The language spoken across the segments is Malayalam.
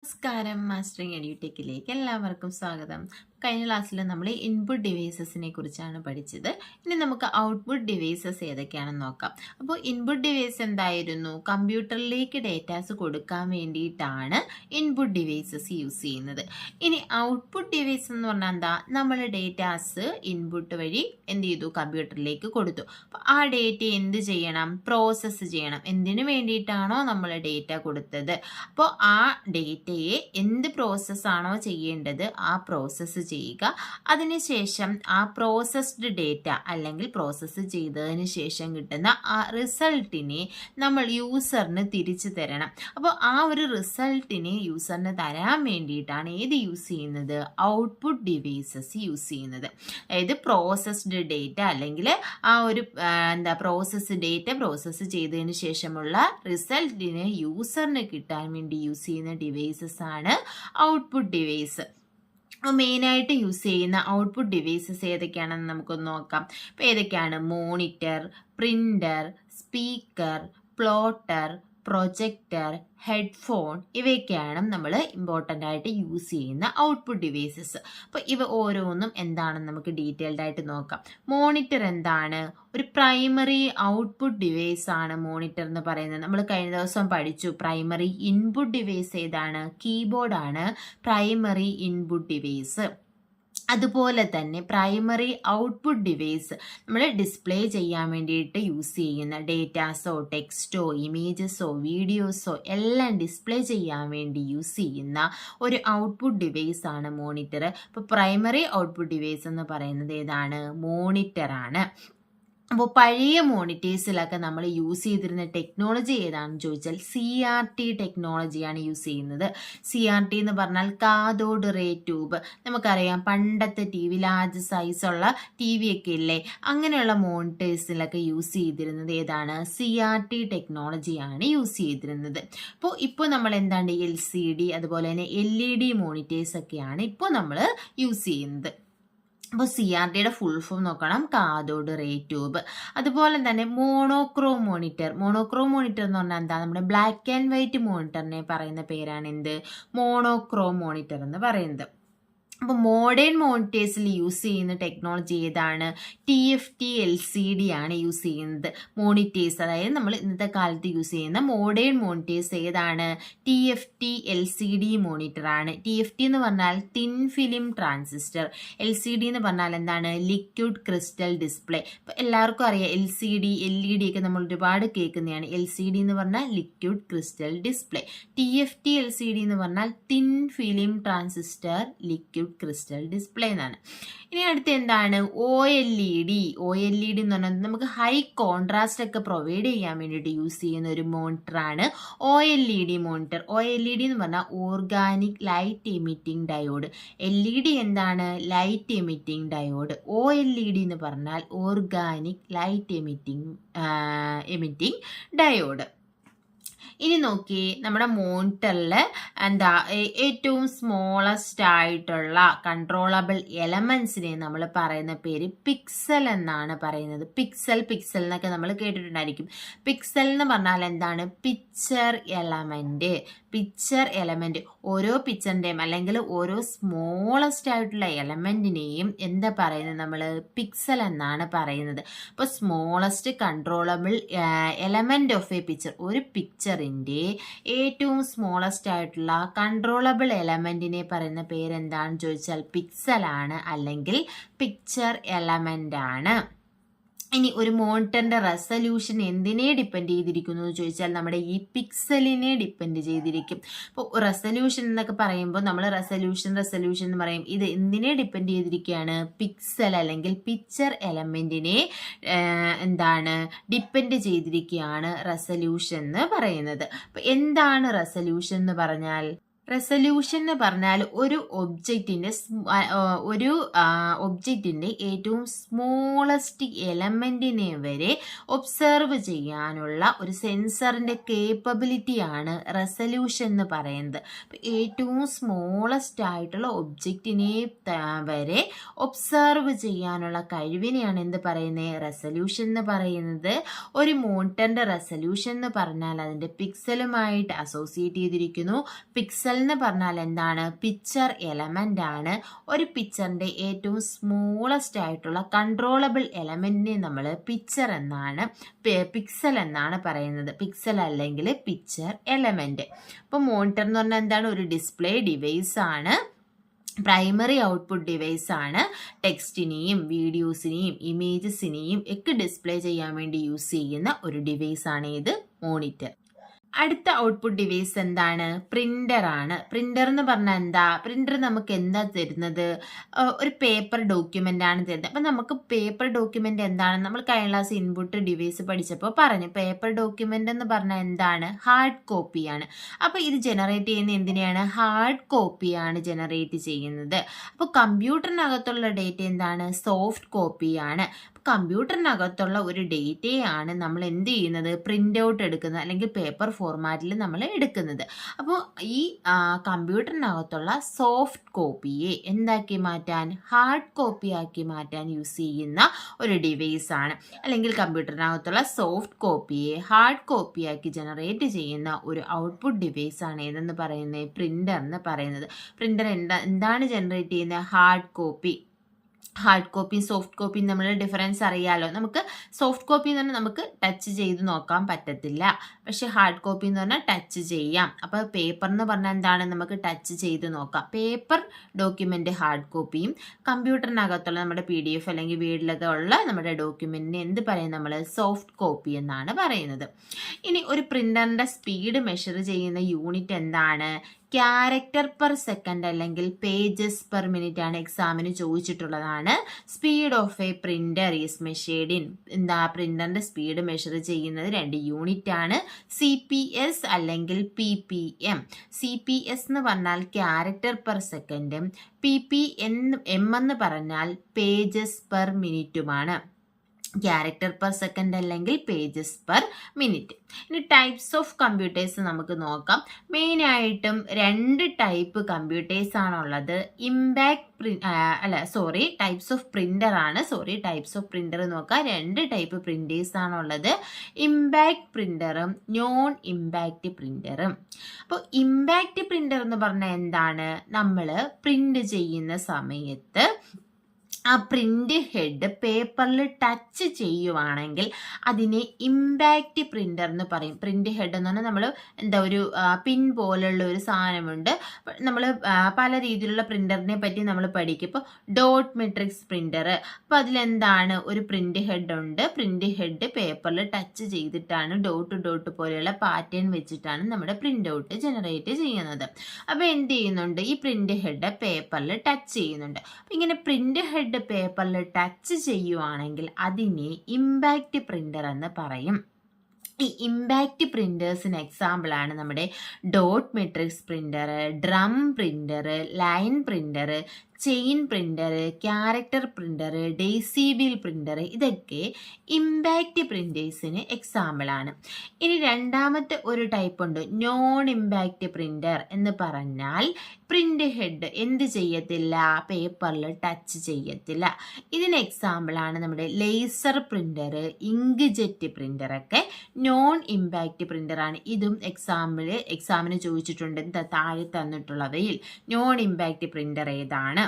നമസ്കാരം, മാസ്റ്ററിങ് എഡ്യൂടെക്കിലേക്ക് എല്ലാവർക്കും സ്വാഗതം. കഴിഞ്ഞ ക്ലാസ്സിൽ നമ്മൾ ഇൻപുട്ട് ഡിവൈസസിനെ കുറിച്ചാണ് പഠിച്ചത്. ഇനി നമുക്ക് ഔട്ട്പുട്ട് ഡിവൈസസ് ഏതൊക്കെയാണെന്ന് നോക്കാം. അപ്പോൾ ഇൻപുട്ട് ഡിവൈസ് എന്തായിരുന്നു? കമ്പ്യൂട്ടറിലേക്ക് ഡേറ്റാസ് കൊടുക്കാൻ വേണ്ടിയിട്ടാണ് ഇൻപുട്ട് ഡിവൈസസ് യൂസ് ചെയ്യുന്നത്. ഇനി ഔട്ട്പുട്ട് ഡിവൈസ് എന്ന് പറഞ്ഞാൽ എന്താ? നമ്മൾ ഡേറ്റാസ് ഇൻപുട്ട് വഴി എന്ത് ചെയ്തു? കമ്പ്യൂട്ടറിലേക്ക് കൊടുത്തു. അപ്പോൾ ആ ഡേറ്റ എന്ത് ചെയ്യണം? പ്രോസസ്സ് ചെയ്യണം. എന്തിനു വേണ്ടിയിട്ടാണോ നമ്മൾ ഡേറ്റ കൊടുത്തത്, അപ്പോൾ ആ ഡേറ്റയെ എന്ത് പ്രോസസ്സാണോ ചെയ്യേണ്ടത് ആ പ്രോസസ്സ് ചെയ്യുക. അതിനുശേഷം ആ പ്രോസസ്ഡ് ഡേറ്റ അല്ലെങ്കിൽ പ്രോസസ്സ് ചെയ്തതിന് ശേഷം കിട്ടുന്ന ആ റിസൾട്ടിനെ നമ്മൾ യൂസറിന് തിരിച്ചു തരണം. അപ്പോൾ ആ ഒരു റിസൾട്ടിനെ യൂസറിന് തരാൻ വേണ്ടിയിട്ടാണ് ഏത് യൂസ് ചെയ്യുന്നത്? ഔട്ട്പുട്ട് ഡിവൈസസ് യൂസ് ചെയ്യുന്നത്. അതായത് പ്രോസസ്ഡ് ഡേറ്റ അല്ലെങ്കിൽ ആ ഒരു പ്രോസസ്സ് ചെയ്തതിന് ശേഷമുള്ള റിസൾട്ടിന് യൂസറിന് കിട്ടാൻ വേണ്ടി യൂസ് ചെയ്യുന്ന ഡിവൈസസ് ആണ് ഔട്ട്പുട്ട് ഡിവൈസ്. മെയിനായിട്ട് യൂസ് ചെയ്യുന്ന ഔട്ട്പുട്ട് ഡിവൈസസ് ഏതൊക്കെയാണെന്ന് നമുക്കൊന്ന് നോക്കാം. അപ്പോൾ ഏതൊക്കെയാണ്? Monitor, printer, speaker, plotter, projector, headphone, ഇവയൊക്കെയാണ് നമ്മൾ ഇമ്പോർട്ടൻ്റ് ആയിട്ട് യൂസ് ചെയ്യുന്ന ഔട്ട്പുട്ട് ഡിവൈസസ്. അപ്പോൾ ഇവ ഓരോന്നും എന്താണെന്ന് നമുക്ക് ഡീറ്റെയിൽഡ് ആയിട്ട് നോക്കാം. മോണിറ്റർ എന്താണ്? ഒരു പ്രൈമറി ഔട്ട്പുട്ട് ഡിവൈസ് ആണ് മോണിറ്റർ എന്ന് പറയുന്നത്. നമ്മൾ കഴിഞ്ഞ ദിവസം പഠിച്ചു. പ്രൈമറി ഇൻപുട്ട് ഡിവൈസ് ഏതാണ്? കീബോർഡാണ് പ്രൈമറി ഇൻപുട്ട് ഡിവൈസ്. അതുപോലെ തന്നെ പ്രൈമറി ഔട്ട്പുട്ട് ഡിവൈസ് നമ്മൾ ഡിസ്പ്ലേ ചെയ്യാൻ വേണ്ടിയിട്ട് യൂസ് ചെയ്യുന്ന ഡേറ്റാസോ ടെക്സ്റ്റോ ഇമേജസോ വീഡിയോസോ എല്ലാം ഡിസ്പ്ലേ ചെയ്യാൻ വേണ്ടി യൂസ് ചെയ്യുന്ന ഒരു ഔട്ട്പുട്ട് ഡിവൈസ് ആണ് മോണിറ്റർ. അപ്പോൾ പ്രൈമറി ഔട്ട്പുട്ട് ഡിവൈസ് എന്ന് പറയുന്നത് ഏതാണ്? മോണിറ്ററാണ്. അപ്പോൾ പഴയ മോണിറ്റേഴ്സിലൊക്കെ നമ്മൾ യൂസ് ചെയ്തിരുന്ന ടെക്നോളജി ഏതാണെന്ന് ചോദിച്ചാൽ CRT ടെക്നോളജിയാണ് യൂസ് ചെയ്യുന്നത്. CRT എന്ന് പറഞ്ഞാൽ കാഥോഡ് റേ ട്യൂബ്. നമുക്കറിയാം പണ്ടത്തെ TV ലാർജ് സൈസുള്ള TV ഒക്കെ ഇല്ലേ, അങ്ങനെയുള്ള മോണിറ്റേഴ്സിലൊക്കെ യൂസ് ചെയ്തിരുന്നത് ഏതാണ്? CRT ടെക്നോളജിയാണ് യൂസ് ചെയ്തിരുന്നത്. ഇപ്പോൾ നമ്മൾ എന്താണ് LCD അതുപോലെ തന്നെ LED മോണിറ്റേഴ്സ് ഒക്കെയാണ് ഇപ്പോൾ നമ്മൾ യൂസ് ചെയ്യുന്നത്. അപ്പോൾ CRTയുടെ ഫുൾ ഫോം നോക്കണം, കാഥോഡ് റേ ട്യൂബ്. അതുപോലെ തന്നെ മോണോക്രോം മോണിറ്റർ. മോണോക്രോം മോണിറ്റർ എന്ന് പറഞ്ഞാൽ എന്താ? നമ്മുടെ ബ്ലാക്ക് ആൻഡ് വൈറ്റ് മോണിറ്ററിനെ പറയുന്ന പേരാണ് എന്ത്? മോണോക്രോം മോണിറ്റർ എന്ന് പറയുന്നത്. അപ്പോൾ മോഡേൺ മോണിറ്റേഴ്സിൽ യൂസ് ചെയ്യുന്ന ടെക്നോളജി ഏതാണ്? TFT LCD ആണ് യൂസ് ചെയ്യുന്നത്. മോണിറ്റേഴ്സ്, അതായത് നമ്മൾ ഇന്നത്തെ കാലത്ത് യൂസ് ചെയ്യുന്ന മോഡേൺ മോണിറ്റേഴ്സ് ഏതാണ്? TFT LCD മോണിറ്ററാണ്. TFT എന്ന് പറഞ്ഞാൽ തിൻ ഫിലിം ട്രാൻസിസ്റ്റർ. LCD എന്ന് പറഞ്ഞാൽ എന്താണ്? Liquid crystal display. ഇപ്പോൾ എല്ലാവർക്കും അറിയാം LCD LED ഒക്കെ നമ്മൾ ഒരുപാട് കേൾക്കുന്നതാണ്. LCD എന്ന് പറഞ്ഞാൽ liquid crystal display. TFT LCD എന്ന് പറഞ്ഞാൽ thin film transistor liquid crystal display എന്നാണ്. ഇനി അടുത്ത് എന്താണ്? OLED. OLED എന്ന് പറഞ്ഞാൽ നമുക്ക് ഹൈ കോൺട്രാസ്റ്റ് ഒക്കെ പ്രൊവൈഡ് ചെയ്യാൻ വേണ്ടിയിട്ട് യൂസ് ചെയ്യുന്ന ഒരു മോണിറ്ററാണ് OLED മോണിറ്റർ. OLED എന്ന് പറഞ്ഞാൽ organic light emitting diode. LED എന്താണ്? Light emitting diode. OLED എന്ന് പറഞ്ഞാൽ ഓർഗാനിക് ലൈറ്റ് എമിറ്റിംഗ് ഡയോഡ്. ഇനി നോക്കി, നമ്മുടെ മോണിറ്ററിൽ ഏറ്റവും സ്മോളസ്റ്റ് ആയിട്ടുള്ള കൺട്രോളബിൾ എലമെന്റ്സിനെ നമ്മൾ പറയുന്ന പേര് പിക്സൽ എന്നാണ് പറയുന്നത്. പിക്സൽ എന്നൊക്കെ നമ്മൾ കേട്ടിട്ടുണ്ടായിരിക്കും. പിക്സൽ എന്ന് പറഞ്ഞാൽ എന്താണ്? Picture element. ഓരോ പിക്ചറിൻ്റെയും അല്ലെങ്കിൽ ഓരോ സ്മോളസ്റ്റ് ആയിട്ടുള്ള എലമെന്റിനെയും എന്താ പറയുന്നത്? നമ്മൾ പിക്സൽ എന്നാണ് പറയുന്നത്. അപ്പോൾ smallest controllable element of A picture, ഒരു പിക്ചറിൻ്റെ ഏറ്റവും സ്മോളസ്റ്റ് ആയിട്ടുള്ള കൺട്രോളബിൾ എലമെന്റിനെ പറയുന്ന പേരെന്താണെന്ന് ചോദിച്ചാൽ പിക്സലാണ്, അല്ലെങ്കിൽ പിക്ചർ എലമെന്റ് ആണ്. ഇനി ഒരു മോണിറ്ററിന്റെ റെസല്യൂഷൻ എന്തിനെ ഡിപ്പെൻഡ് ചെയ്തിരിക്കുന്നു എന്ന് ചോദിച്ചാൽ നമ്മുടെ ഈ പിക്സലിനെ ഡിപ്പെൻഡ് ചെയ്തിരിക്കും. അപ്പോൾ റെസല്യൂഷൻ എന്നൊക്കെ പറയുമ്പോൾ നമ്മൾ റെസല്യൂഷൻ എന്ന് പറയും. ഇത് എന്തിനെ ഡിപ്പെൻഡ് ചെയ്തിരിക്കുകയാണ്? പിക്സൽ അല്ലെങ്കിൽ പിക്ചർ എലമെന്റിനെ ഡിപ്പെൻഡ് ചെയ്തിരിക്കുകയാണ് റെസല്യൂഷൻ എന്ന് പറയുന്നത്. അപ്പോൾ എന്താണ് റെസല്യൂഷൻ എന്ന് പറഞ്ഞാൽ? റെസല്യൂഷൻ എന്ന് പറഞ്ഞാൽ ഒരു ഒബ്ജക്റ്റിൻ്റെ ഏറ്റവും സ്മോളസ്റ്റ് എലമെന്റിനെ വരെ ഒബ്സർവ് ചെയ്യാനുള്ള ഒരു സെൻസറിൻ്റെ കേപ്പബിലിറ്റിയാണ് റെസല്യൂഷൻ എന്ന് പറയുന്നത്. ഏറ്റവും സ്മോളസ്റ്റ് ആയിട്ടുള്ള ഒബ്ജക്റ്റിനെ വരെ ഒബ്സർവ് ചെയ്യാനുള്ള കഴിവിനെയാണ് എന്ത് പറയുന്നത്? റെസല്യൂഷൻ എന്ന് പറയുന്നത്. ഒരു മോണിറ്ററിൻ്റെ റെസല്യൂഷൻ എന്ന് പറഞ്ഞാൽ അതിൻ്റെ പിക്സലുമായിട്ട് അസോസിയേറ്റ് ചെയ്തിരിക്കുന്നു. പിക്സൽ എന്ന് പറഞ്ഞാൽ എന്താണ്? പിക്ചർ എലമെന്റ് ആണ്. ഒരു പിക്ചറിന്റെ ഏറ്റവും സ്മോളസ്റ്റ് ആയിട്ടുള്ള കൺട്രോളബിൾ എലമെന്റിനെ നമ്മൾ പിക്ചർ എന്നാണ് പിക്സൽ എന്നാണ് പറയുന്നത്. പിക്സൽ അല്ലെങ്കിൽ പിക്ചർ എലമെന്റ്. അപ്പോൾ മോണിറ്റർ എന്ന് പറഞ്ഞാൽ എന്താണ്? ഒരു ഡിസ്പ്ലേ ഡിവൈസ് ആണ്. പ്രൈമറി ഔട്ട്പുട്ട് ഡിവൈസ് ആണ്. ടെക്സ്റ്റിനെയും വീഡിയോസിനെയും ഇമേജസിനെയും ഒക്കെ ഡിസ്പ്ലേ ചെയ്യാൻ വേണ്ടി യൂസ് ചെയ്യുന്ന ഒരു ഡിവൈസ് ആണ് ഇത് മോണിറ്റർ. അടുത്ത ഔട്ട്പുട്ട് ഡിവൈസ് എന്താണ്? പ്രിന്റർ ആണ്. പ്രിന്റർ എന്ന് പറഞ്ഞാൽ എന്താ? പ്രിന്റർ നമുക്ക് എന്താ തരുന്നത്? ഒരു പേപ്പർ ഡോക്യുമെന്റ് ആണ് തരുന്നത്. അപ്പം നമുക്ക് പേപ്പർ ഡോക്യുമെന്റ് എന്താണ്? നമ്മൾ കഴിഞ്ഞ ക്ലാസ് ഇൻപുട്ട് ഡിവൈസ് പഠിച്ചപ്പോൾ പറഞ്ഞു, പേപ്പർ ഡോക്യുമെന്റ് എന്ന് പറഞ്ഞാൽ എന്താണ്? ഹാർഡ് കോപ്പിയാണ്. അപ്പോൾ ഇത് ജനറേറ്റ് ചെയ്യുന്ന എന്തിനെയാണ്? ഹാർഡ് കോപ്പിയാണ് ജനറേറ്റ് ചെയ്യുന്നത്. അപ്പോൾ കമ്പ്യൂട്ടറിനകത്തുള്ള ഡേറ്റ എന്താണ്? സോഫ്റ്റ് കോപ്പിയാണ്. കമ്പ്യൂട്ടറിനകത്തുള്ള ഒരു ഡേറ്റയാണ് നമ്മൾ എന്ത് ചെയ്യുന്നത്? പ്രിൻ്റ് ഔട്ട് എടുക്കുന്നത്, അല്ലെങ്കിൽ പേപ്പർ ഫോർമാറ്റിൽ നമ്മൾ എടുക്കുന്നത്. അപ്പോൾ ഈ കമ്പ്യൂട്ടറിനകത്തുള്ള സോഫ്റ്റ് കോപ്പിയെ എന്താക്കി മാറ്റാൻ? ഹാർഡ് കോപ്പി ആക്കി മാറ്റാൻ യൂസ് ചെയ്യുന്ന ഒരു ഡിവൈസ് ആണ്. അല്ലെങ്കിൽ കമ്പ്യൂട്ടറിനകത്തുള്ള സോഫ്റ്റ് കോപ്പിയെ ഹാർഡ് കോപ്പിയാക്കി ജനറേറ്റ് ചെയ്യുന്ന ഒരു ഔട്ട്പുട്ട് ഡിവൈസ് ആണ് ഏതെന്ന് പറയുന്നത്? പ്രിൻ്റർ എന്ന് പറയുന്നത്. പ്രിൻ്റർ എന്താണ് ജനറേറ്റ് ചെയ്യുന്നത്? Hard copy. ഹാർഡ് കോപ്പിയും സോഫ്റ്റ് കോപ്പിയും തമ്മിലുള്ള ഡിഫറൻസ് അറിയാലോ. നമുക്ക് സോഫ്റ്റ് കോപ്പി എന്ന് പറഞ്ഞാൽ നമുക്ക് ടച്ച് ചെയ്ത് നോക്കാൻ പറ്റത്തില്ല, പക്ഷെ ഹാർഡ് കോപ്പി എന്ന് പറഞ്ഞാൽ ടച്ച് ചെയ്യാം. അപ്പോൾ പേപ്പർ എന്ന് പറഞ്ഞാൽ എന്താണ്? നമുക്ക് ടച്ച് ചെയ്ത് നോക്കാം. പേപ്പർ ഡോക്യുമെൻ്റ് ഹാർഡ് കോപ്പിയും കമ്പ്യൂട്ടറിനകത്തുള്ള നമ്മുടെ PDF അല്ലെങ്കിൽ വീഡിലൊക്കെ ഉള്ള നമ്മുടെ ഡോക്യുമെൻറ്റിനെ എന്ത് പറയും നമ്മൾ? സോഫ്റ്റ് കോപ്പി എന്നാണ് പറയുന്നത്. ഇനി ഒരു പ്രിൻ്ററിൻ്റെ സ്പീഡ് മെഷർ ചെയ്യുന്ന യൂണിറ്റ് എന്താണ്? ക്യാരക്ടർ പെർ സെക്കൻഡ് അല്ലെങ്കിൽ പേജസ് പെർ മിനിറ്റ് ആണ് എക്സാമിന് ചോദിച്ചിട്ടുള്ളതാണ്. Speed of a printer is measured in. എന്താ? പ്രിന്ററിന്റെ സ്പീഡ് മെഷർ ചെയ്യുന്നത് 2 യൂണിറ്റ് ആണ്. CPS അല്ലെങ്കിൽ PPM. CPS എന്ന് പറഞ്ഞാൽ ക്യാരക്ടർ പെർ സെക്കൻഡും PPM എന്ന് പറഞ്ഞാൽ പേജസ് പെർ മിനിറ്റുമാണ്. ക്യാരക്ടർ പെർ സെക്കൻഡ് അല്ലെങ്കിൽ പേജസ് പെർ മിനിറ്റ്. ഇനി ടൈപ്സ് ഓഫ് കമ്പ്യൂട്ടേഴ്സ് നമുക്ക് നോക്കാം. മെയിനായിട്ടും 2 ടൈപ്പ് കമ്പ്യൂട്ടേഴ്സ് ആണുള്ളത്. ടൈപ്സ് ഓഫ് പ്രിന്റർ ആണ്. ടൈപ്സ് ഓഫ് പ്രിന്റർ നോക്കാം. 2 ടൈപ്പ് പ്രിന്റേഴ്സ് ആണുള്ളത്. ഇമ്പാക്ട് പ്രിന്ററും നോൺ ഇമ്പാക്ട് പ്രിന്ററും. അപ്പോൾ ഇമ്പാക്ട് പ്രിന്റർ എന്ന് പറഞ്ഞാൽ എന്താണ്? നമ്മൾ പ്രിന്റ് ചെയ്യുന്ന സമയത്ത് ആ പ്രിന്റ് ഹെഡ് പേപ്പറിൽ ടച്ച് ചെയ്യുവാണെങ്കിൽ അതിനെ ഇമ്പാക്റ്റ് പ്രിന്റർ എന്ന് പറയും. പ്രിന്റ് ഹെഡ് എന്ന് പറഞ്ഞാൽ നമ്മൾ ഒരു പിൻ പോലുള്ള ഒരു സാധനമുണ്ട്. നമ്മൾ പല രീതിയിലുള്ള പ്രിന്ററിനെ പറ്റി നമ്മൾ പഠിക്കും. ഇപ്പോൾ ഡോട്ട് മെട്രിക്സ് പ്രിന്റർ, അപ്പോൾ അതിലെന്താണ്? ഒരു പ്രിന്റ് ഹെഡ് ഉണ്ട്. പ്രിന്റ് ഹെഡ് പേപ്പറിൽ ടച്ച് ചെയ്തിട്ടാണ് ഡോട്ട് പോലെയുള്ള പാറ്റേൺ വെച്ചിട്ടാണ് നമ്മുടെ പ്രിന്റ് ഔട്ട് ജനറേറ്റ് ചെയ്യുന്നത്. അപ്പോൾ എന്ത് ചെയ്യുന്നുണ്ട്? ഈ പ്രിന്റ് ഹെഡ് പേപ്പറിൽ ടച്ച് ചെയ്യുന്നുണ്ട്. അപ്പോൾ ഇങ്ങനെ പ്രിന്റ് ഹെഡ് പേപ്പറിൽ ടച്ച് ചെയ്യുവാണെങ്കിൽ അതിനെ ഇമ്പാക്റ്റ് പ്രിന്റർ എന്ന് പറയും. ഈ ഇമ്പാക്റ്റ് പ്രിന്റേഴ്സിന് എക്സാമ്പിൾ ആണ് നമ്മുടെ dot matrix printer, drum printer, line printer, chain printer, character printer, Daisy wheel printer. ഇതൊക്കെ ഇമ്പാക്റ്റ് പ്രിന്റേഴ്സിന് എക്സാമ്പിൾ ആണ്. ഇനി രണ്ടാമത്തെ ഒരു ടൈപ്പ് ഉണ്ട്, നോൺ ഇമ്പാക്റ്റ് പ്രിന്റർ എന്ന് പറഞ്ഞാൽ പ്രിന്റ് ഹെഡ് എന്ത് ചെയ്യത്തില്ല? പേപ്പറിൽ ടച്ച് ചെയ്യത്തില്ല. ഇതിന് എക്സാമ്പിൾ ആണ് നമ്മുടെ laser printer, ink jet printer ഒക്കെ നോൺ ഇമ്പാക്റ്റ് പ്രിന്റർ ആണ്. ഇതും എക്സാമിന് ചോദിച്ചിട്ടുണ്ട്. താഴെ തന്നിട്ടുള്ളവയിൽ നോൺ ഇമ്പാക്റ്റ് പ്രിന്റർ ഏതാണ്?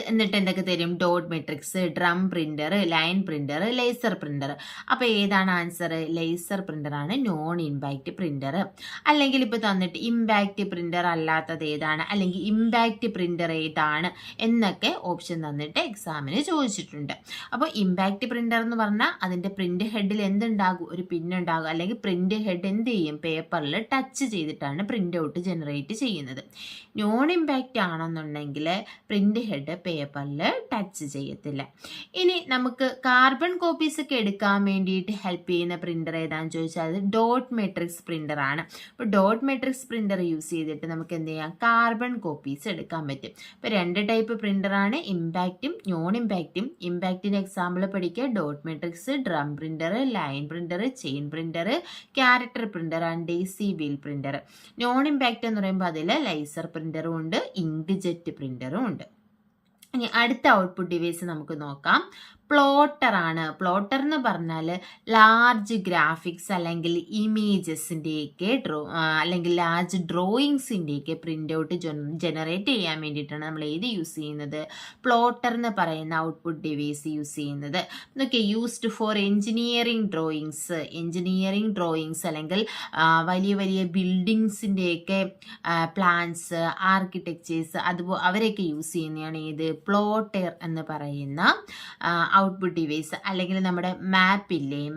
എന്നിട്ട് എന്തൊക്കെ തരും? Dot matrix, drum printer, line printer, laser printer. അപ്പോൾ ഏതാണ് ആൻസർ? ലേസർ പ്രിന്റർ ആണ് നോൺ ഇമ്പാക്റ്റ് പ്രിന്റർ. അല്ലെങ്കിൽ ഇപ്പോൾ തന്നിട്ട് ഇമ്പാക്റ്റ് പ്രിന്റർ അല്ലാത്തത് ഏതാണ്, അല്ലെങ്കിൽ ഇമ്പാക്റ്റ് പ്രിന്റർ ഏതാണ് എന്നൊക്കെ ഓപ്ഷൻ തന്നിട്ട് എക്സാമിന് ചോദിച്ചിട്ടുണ്ട്. അപ്പോൾ ഇമ്പാക്റ്റ് പ്രിന്റർ എന്ന് പറഞ്ഞാൽ അതിൻ്റെ പ്രിന്റ് ഹെഡിൽ എന്തുണ്ടാകും? ഒരു പിന്നുണ്ടാകും. അല്ലെങ്കിൽ പ്രിന്റ് ഹെഡ് എന്ത് ചെയ്യും? പേപ്പറിൽ ടച്ച് ചെയ്തിട്ടാണ് പ്രിന്റ് ഔട്ട് ജനറേറ്റ് ചെയ്യുന്നത്. നോൺ ഇമ്പാക്റ്റ് ആണെന്നുണ്ടെങ്കിൽ പ്രിന്റ് ഹെഡ് പേപ്പറിൽ ടച്ച് ചെയ്യത്തില്ല. ഇനി നമുക്ക് കാർബൺ കോപ്പീസ് ഒക്കെ എടുക്കാൻ വേണ്ടിയിട്ട് ഹെൽപ്പ് ചെയ്യുന്ന പ്രിന്റർ ഏതാണെന്ന് ചോദിച്ചാൽ അത് ഡോട്ട് മെട്രിക്സ് പ്രിന്റർ ആണ്. അപ്പോൾ ഡോട്ട് മെട്രിക്സ് പ്രിന്റർ യൂസ് ചെയ്തിട്ട് നമുക്ക് എന്ത് ചെയ്യാം? കാർബൺ കോപ്പീസ് എടുക്കാൻ പറ്റും. ഇപ്പോൾ 2 ടൈപ്പ് പ്രിന്റർ ആണ്, ഇമ്പാക്റ്റും നോൺ ഇമ്പാക്റ്റും. ഇമ്പാക്റ്റിന് എക്സാമ്പിൾ പഠിക്കുക: dot matrix, drum printer, line printer, chain printer, character printer and Daisy wheel printer. Non impact എന്ന് പറയുമ്പോൾ അതിൽ ലേസർ പ്രിന്ററും ഉണ്ട്, ഇങ്ക് ജെറ്റ് പ്രിന്ററും ഉണ്ട്. ഇനി അടുത്ത ഔട്ട്പുട്ട് ഡിവൈസ് നമുക്ക് നോക്കാം. പ്ലോട്ടർ ആണ്. പ്ലോട്ടർ എന്ന് പറഞ്ഞാൽ ലാർജ് ഗ്രാഫിക്സ് അല്ലെങ്കിൽ ഇമേജസിൻ്റെയൊക്കെ അല്ലെങ്കിൽ ലാർജ് ഡ്രോയിങ്സിൻ്റെയൊക്കെ പ്രിൻ്റ് ഔട്ട് ജനറേറ്റ് ചെയ്യാൻ വേണ്ടിയിട്ടാണ് നമ്മൾ ഏത് യൂസ് ചെയ്യുന്നത്, പ്ലോട്ടർ എന്ന് പറയുന്ന ഔട്ട്പുട്ട് ഡിവൈസ് യൂസ് ചെയ്യുന്നത്. ഇതൊക്കെ യൂസ്ഡ് ഫോർ എഞ്ചിനീയറിംഗ് ഡ്രോയിങ്സ് അല്ലെങ്കിൽ വലിയ വലിയ ബിൽഡിങ്സിൻ്റെയൊക്കെ പ്ലാൻസ്, ആർക്കിടെക്ചേഴ്സ് അവരെയൊക്കെ യൂസ് ചെയ്യുന്നതാണ് ഏത്, പ്ലോട്ടർ എന്ന് പറയുന്ന ഔട്ട്പുട്ട് ഡിവൈസ്. അല്ലെങ്കിൽ നമ്മുടെ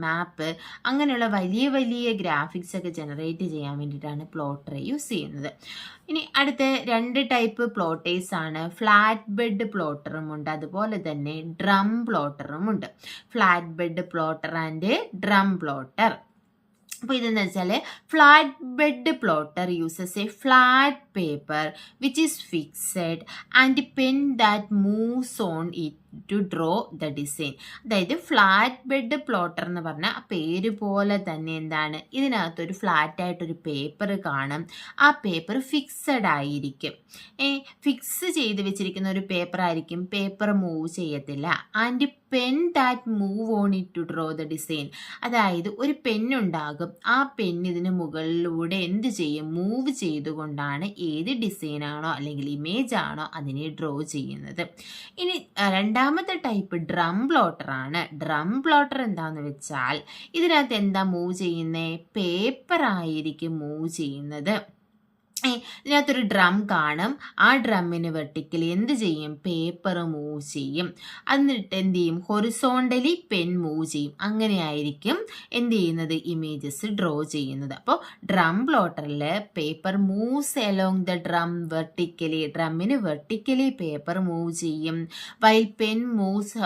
മാപ്പ് അങ്ങനെയുള്ള വലിയ വലിയ ഗ്രാഫിക്സ് ഒക്കെ ജനറേറ്റ് ചെയ്യാൻ വേണ്ടിയിട്ടാണ് പ്ലോട്ടർ യൂസ് ചെയ്യുന്നത്. ഇനി അടുത്ത 2 ടൈപ്പ് പ്ലോട്ടേഴ്സ് ആണ്. ഫ്ലാറ്റ് ബെഡ് പ്ലോട്ടറും ഉണ്ട്, അതുപോലെ തന്നെ ഡ്രം പ്ലോട്ടറും ഉണ്ട്. Flat bed plotter and drum plotter. അപ്പോൾ ഇതെന്ന് വെച്ചാൽ flat bed plotter uses a flat paper which is fixed and pen that moves on it to draw the design. അതായത് ഫ്ലാറ്റ് ബെഡ് പ്ലോട്ടർ എന്ന് പറഞ്ഞാൽ ആ പേര് പോലെ തന്നെ എന്താണ്, ഇതിനകത്തൊരു ഫ്ലാറ്റായിട്ടൊരു പേപ്പർ കാണും. ആ പേപ്പർ ഫിക്സഡ് ആയിരിക്കും, ഫിക്സ് ചെയ്ത് വെച്ചിരിക്കുന്ന ഒരു പേപ്പർ ആയിരിക്കും. പേപ്പർ മൂവ് ചെയ്യത്തില്ല. And pen that move on it to draw the design. അതായത് ഒരു പെന്നുണ്ടാകും, ആ പെൻ ഇതിന് മുകളിലൂടെ എന്ത് ചെയ്യും, മൂവ് ചെയ്തുകൊണ്ടാണ് ഏത് ഡിസൈനാണോ അല്ലെങ്കിൽ ഇമേജ് ആണോ അതിനെ ഡ്രോ ചെയ്യുന്നത്. ഇനി രണ്ടാമത്തെ ടൈപ്പ് ഡ്രം പ്ലോട്ടർ ആണ്. ഡ്രം പ്ലോട്ടർ എന്താന്ന് വെച്ചാൽ ഇതിനകത്ത് എന്താ മൂവ് ചെയ്യുന്നത്, പേപ്പർ ആയിരിക്കും മൂവ് ചെയ്യുന്നത്. ഇതിനകത്തൊരു ഡ്രം കാണും. ആ ഡ്രമ്മിന് വെർട്ടിക്കലി എന്ത് ചെയ്യും, പേപ്പർ മൂവ് ചെയ്യും. എന്നിട്ട് എന്ത് ചെയ്യും, ഹൊറിസോണ്ടലി പെൻ മൂവ് ചെയ്യും. അങ്ങനെയായിരിക്കും എന്ത് ചെയ്യുന്നത്, ഇമേജസ് ഡ്രോ ചെയ്യുന്നത്. അപ്പോൾ ഡ്രം പ്ലോട്ടറിൽ paper moves along the drum vertically, ഡ്രമ്മിന് വെർട്ടിക്കലി പേപ്പർ മൂവ് ചെയ്യും. വൈൽ പെൻ മൂവ്സ്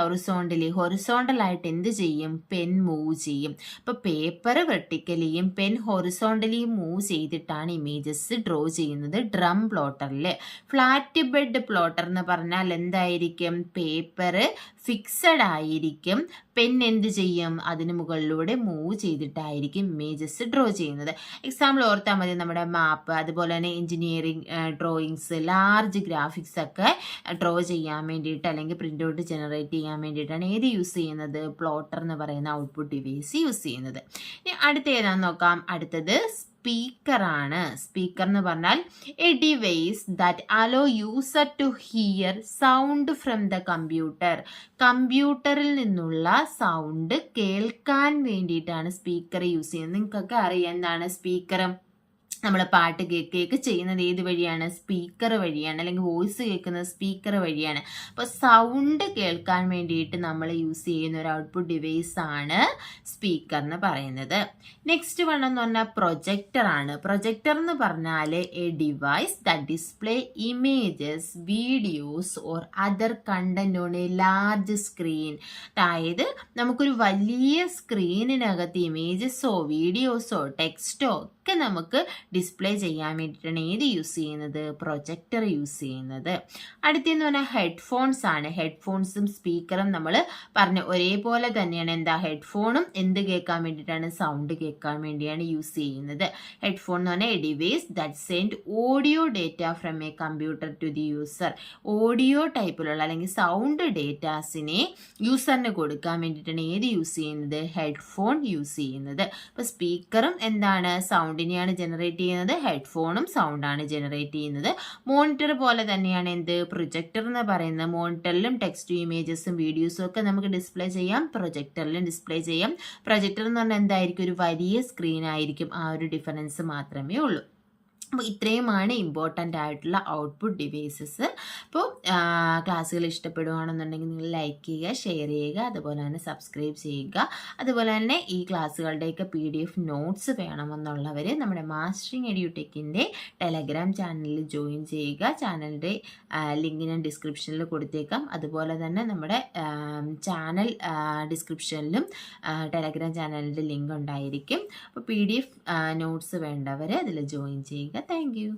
ഹൊറിസോണ്ടലായിട്ട് എന്ത് ചെയ്യും, പെൻ മൂവ് ചെയ്യും. അപ്പോൾ പേപ്പർ വെർട്ടിക്കലിയും പെൻ ഹൊറിസോണ്ടലിയും മൂവ് ചെയ്തിട്ടാണ് ഇമേജസ് ഡ്രോ ചെയ്യുന്നത് ഡ്രം പ്ലോട്ടറിൽ. ഫ്ലാറ്റ് ബെഡ് പ്ലോട്ടർ എന്ന് പറഞ്ഞാൽ എന്തായിരിക്കും, പേപ്പർ ഫിക്സഡ് ആയിരിക്കും, പെൻ എന്ത് ചെയ്യും, അതിന് മുകളിലൂടെ മൂവ് ചെയ്തിട്ടായിരിക്കും ഇമേജസ് ഡ്രോ ചെയ്യുന്നത്. എക്സാമ്പിൾ ഓർത്താൽ മതി, നമ്മുടെ മാപ്പ്, അതുപോലെ തന്നെ എഞ്ചിനീയറിംഗ് ഡ്രോയിങ്സ്, ലാർജ് ഗ്രാഫിക്സ് ഒക്കെ ഡ്രോ ചെയ്യാൻ വേണ്ടിയിട്ട് അല്ലെങ്കിൽ പ്രിൻ്റ് ഔട്ട് ജനറേറ്റ് ചെയ്യാൻ വേണ്ടിയിട്ടാണ് ഏത് യൂസ് ചെയ്യുന്നത്, പ്ലോട്ടർ എന്ന് പറയുന്ന ഔട്ട്പുട്ട് ഡിവൈസ് യൂസ് ചെയ്യുന്നത്. ഇനി അടുത്ത ഏതാണെന്ന് നോക്കാം. അടുത്തത് സ്പീക്കർ ആണ്. സ്പീക്കർ എന്ന് പറഞ്ഞാൽ a device that allow user to hear sound from the computer. കമ്പ്യൂട്ടറിൽ നിന്നുള്ള സൗണ്ട് കേൾക്കാൻ വേണ്ടിയിട്ടാണ് സ്പീക്കർ യൂസ് ചെയ്യുന്നത്. നിങ്ങൾക്കൊക്കെ അറിയാം എന്താണ് സ്പീക്കർ. നമ്മൾ പാട്ട് കേൾക്കുകയൊക്കെ ചെയ്യുന്നത് ഏത് വഴിയാണ്, സ്പീക്കർ വഴിയാണ്, അല്ലെങ്കിൽ വോയിസ് കേൾക്കുന്നത് സ്പീക്കർ വഴിയാണ്. അപ്പോൾ സൗണ്ട് കേൾക്കാൻ വേണ്ടിയിട്ട് നമ്മൾ യൂസ് ചെയ്യുന്ന ഒരു ഔട്ട്പുട്ട് ഡിവൈസ് ആണ് സ്പീക്കർ എന്ന് പറയുന്നത്. നെക്സ്റ്റ് വൺ എന്ന് പറഞ്ഞാൽ പ്രൊജക്ടർ ആണ്. പ്രൊജക്ടർ എന്ന് പറഞ്ഞാൽ a device that display images, videos or other content on A large screen. അതായത് നമുക്കൊരു വലിയ സ്ക്രീനിനകത്ത് ഇമേജസോ വീഡിയോസോ ടെക്സ്റ്റോ ഒക്കെ നമുക്ക് ഡിസ്പ്ലേ ചെയ്യാൻ വേണ്ടിയിട്ടാണ് ഏത് യൂസ് ചെയ്യുന്നത്, പ്രൊജക്ടർ യൂസ് ചെയ്യുന്നത്. അടുത്തെന്ന് പറഞ്ഞാൽ ഹെഡ്ഫോൺസ് ആണ്. ഹെഡ്ഫോൺസും സ്പീക്കറും നമ്മൾ പറഞ്ഞ ഒരേപോലെ തന്നെയാണ്. എന്താ, ഹെഡ്ഫോണും എന്ത് കേൾക്കാൻ വേണ്ടിയിട്ടാണ്, സൗണ്ട് കേൾക്കാൻ വേണ്ടിയാണ് യൂസ് ചെയ്യുന്നത്. ഹെഡ്ഫോൺ എന്ന് പറഞ്ഞാൽ a device that send audio data from a computer to the user. Audio ടൈപ്പിലുള്ള അല്ലെങ്കിൽ സൗണ്ട് ഡേറ്റാസിനെ യൂസറിന് കൊടുക്കാൻ വേണ്ടിയിട്ടാണ് ഏത് യൂസ് ചെയ്യുന്നത്, ഹെഡ്ഫോൺ യൂസ് ചെയ്യുന്നത്. അപ്പോൾ സ്പീക്കറും എന്താണ്, സൗണ്ടിനെയാണ് ജനറേറ്റ് ചെയ്യുന്നത്, ഹെഡ്ഫോണും സൗണ്ടാണ് ജനറേറ്റ് ചെയ്യുന്നത്. മോണിറ്റർ പോലെ തന്നെയാണ് എന്ത്, പ്രൊജക്ടർ എന്ന് പറയുന്നത്. മോണിറ്ററിലും ടെക്സ്റ്റ്, ഇമേജസും വീഡിയോസും ഒക്കെ നമുക്ക് ഡിസ്പ്ലേ ചെയ്യാം, പ്രൊജക്ടറിലും ഡിസ്പ്ലേ ചെയ്യാം. പ്രൊജക്ടർ എന്ന് പറഞ്ഞാൽ എന്തായിരിക്കും, ഒരു വലിയ സ്ക്രീൻ ആയിരിക്കും. ആ ഒരു ഡിഫറൻസ് മാത്രമേ ഉള്ളൂ. അപ്പോൾ ഇത്രയുമാണ് ഇമ്പോർട്ടൻ്റ് ആയിട്ടുള്ള ഔട്ട്പുട്ട് ഡിവൈസസ്. അപ്പോൾ ക്ലാസ്സുകൾ ഇഷ്ടപ്പെടുകയാണെന്നുണ്ടെങ്കിൽ നിങ്ങൾ ലൈക്ക് ചെയ്യുക, ഷെയർ ചെയ്യുക, അതുപോലെ തന്നെ സബ്സ്ക്രൈബ് ചെയ്യുക. അതുപോലെ തന്നെ ഈ ക്ലാസ്സുകളുടെയൊക്കെ PDF നോട്ട്സ് വേണമെന്നുള്ളവർ നമ്മുടെ മാസ്റ്ററിങ് എഡ്യൂടെക്കിൻ്റെ ടെലഗ്രാം ചാനലിൽ ജോയിൻ ചെയ്യുക. ചാനലിൻ്റെ ലിങ്ക് ഞാൻ ഡിസ്ക്രിപ്ഷനിൽ കൊടുത്തേക്കാം. അതുപോലെ തന്നെ നമ്മുടെ ചാനൽ ഡിസ്ക്രിപ്ഷനിലും ടെലഗ്രാം ചാനലിൻ്റെ ലിങ്ക് ഉണ്ടായിരിക്കും. അപ്പോൾ PDF നോട്ട്സ് വേണ്ടവർ അതിൽ ജോയിൻ ചെയ്യുക. Thank you.